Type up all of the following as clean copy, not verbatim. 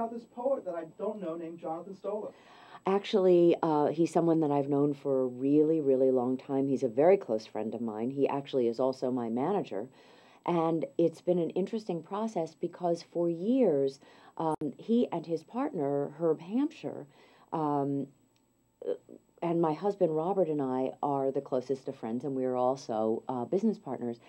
about this poet that I don't know named Jonathan Stoller? Actually, he's someone that I've known for a really, really long time. He's a very close friend of mine. He actually is also my manager. And it's been an interesting process because for years, he and his partner, Herb Hampshire, um, and my husband Robert and I are the closest of friends, and we are also business partners.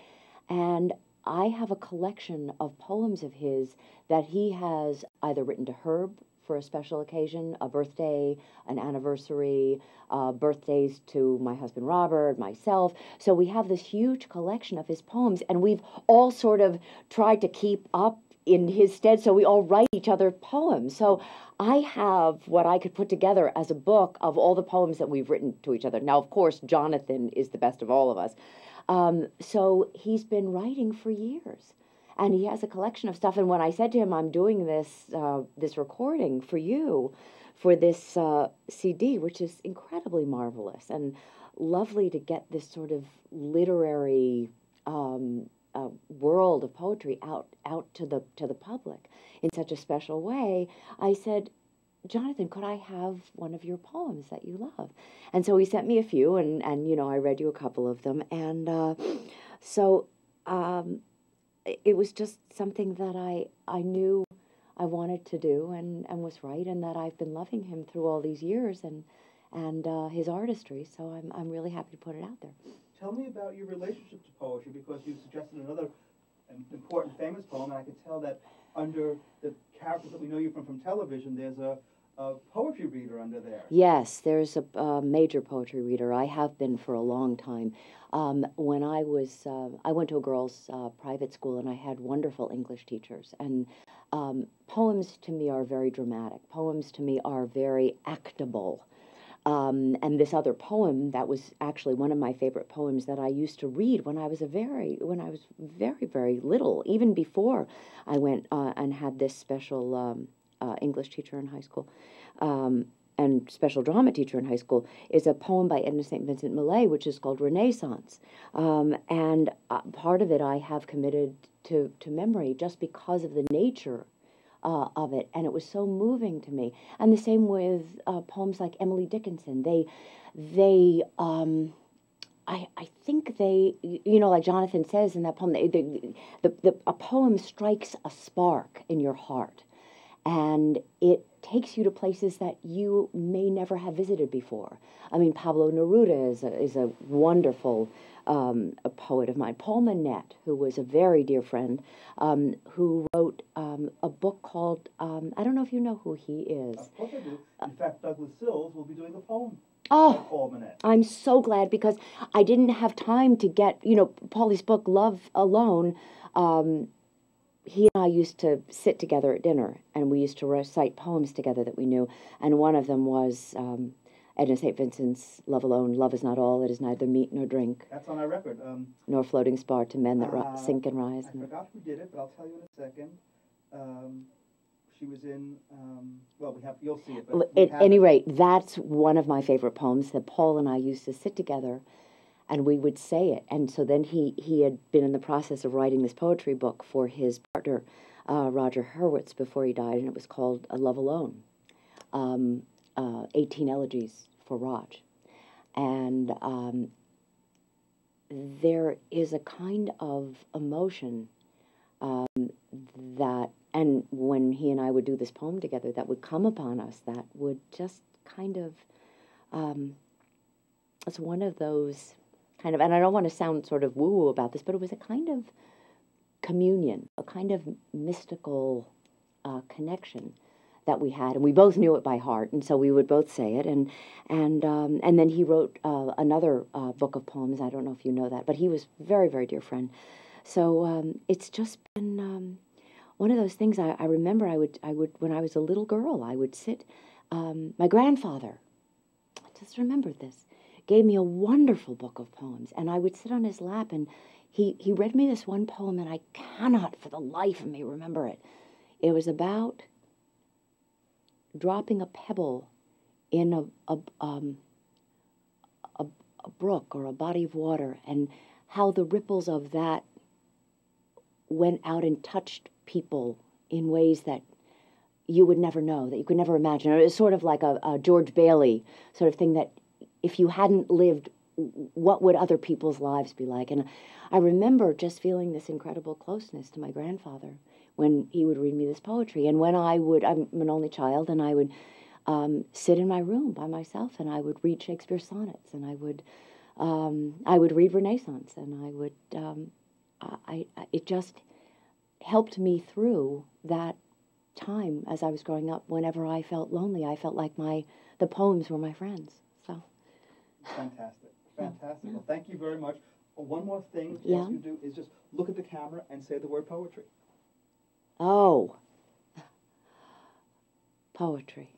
And I have a collection of poems of his that he has either written to Herb for a special occasion, a birthday, an anniversary, birthdays to my husband Robert, myself. So we have this huge collection of his poems, and we've all sort of tried to keep up in his stead, so we all write each other poems. So I have what I could put together as a book of all the poems that we've written to each other. Now, of course, Jonathan is the best of all of us. So he's been writing for years, and he has a collection of stuff. And when I said to him, "I'm doing this recording for you, for this CD," which is incredibly marvelous and lovely to get this sort of literary world of poetry out to the public in such a special way, I said, "Jonathan, could I have one of your poems that you love?" And so he sent me a few, and I read you a couple of them, and so it was just something that I knew I wanted to do, and was right, and that I've been loving him through all these years, and his artistry. So I'm really happy to put it out there. Tell me about your relationship to poetry, because you suggested another important, famous poem, and I can tell that under the characters that we know you from television, there's a poetry reader under there. Yes, there's a major poetry reader. I have been for a long time. When I went to a girls' private school, and I had wonderful English teachers. And poems to me are very dramatic. Poems to me are very actable. And this other poem that was actually one of my favorite poems that I used to read when I was very, very little, even before I went and had this special English teacher in high school, and special drama teacher in high school, is a poem by Edna St. Vincent Millay, which is called Renaissance. And part of it I have committed to memory just because of the nature of it, and it was so moving to me. And the same with poems like Emily Dickinson. I think they, like Jonathan says in that poem, a poem strikes a spark in your heart, and it takes you to places that you may never have visited before. I mean, Pablo Neruda is a wonderful a poet of mine. Paul Manette, who was a very dear friend, who wrote a book called, I don't know if you know who he is. Of course I do. In fact, Douglas Sills will be doing a poem by Paul Manette. I'm so glad, because I didn't have time to get, Paulie's book, Love Alone. He and I used to sit together at dinner, and we used to recite poems together that we knew, and one of them was Edna St. Vincent's Love Alone. Love is not all, it is neither meat nor drink. That's on our record. Nor floating spar to men that sink and rise. I forgot who did it, but I'll tell you in a second. She was in, you'll see it. But at any rate, that's one of my favorite poems that Paul and I used to sit together, and we would say it. And so then he had been in the process of writing this poetry book for his partner, Roger Hurwitz, before he died, and it was called Love Alone, 18 Elegies for Raj. And there is a kind of emotion that, and when he and I would do this poem together, that would come upon us, that would just kind of, it's one of those kind of, and I don't want to sound sort of woo-woo about this, but it was a kind of communion, a kind of mystical connection that we had, and we both knew it by heart, and so we would both say it, and then he wrote another book of poems. I don't know if you know that, but he was a very, very dear friend. So it's just been one of those things. I remember I would when I was a little girl, I would sit. My grandfather, I just remembered this, gave me a wonderful book of poems, and I would sit on his lap, and he read me this one poem, and I cannot for the life of me remember it. It was about dropping a pebble in a brook or a body of water, and how the ripples of that went out and touched people in ways that you would never know, that you could never imagine. It was sort of like a George Bailey sort of thing, that if you hadn't lived, what would other people's lives be like? And I remember just feeling this incredible closeness to my grandfather when he would read me this poetry. And when I'm an only child, and I would sit in my room by myself, and I would read Shakespeare's sonnets, and I would read Renaissance, and I would, it just helped me through that time as I was growing up. Whenever I felt lonely, I felt like the poems were my friends. So fantastic, fantastic. Yeah. Well, thank you very much. One more thing yeah. ask you to do is just look at the camera and say the word poetry. Oh, poetry.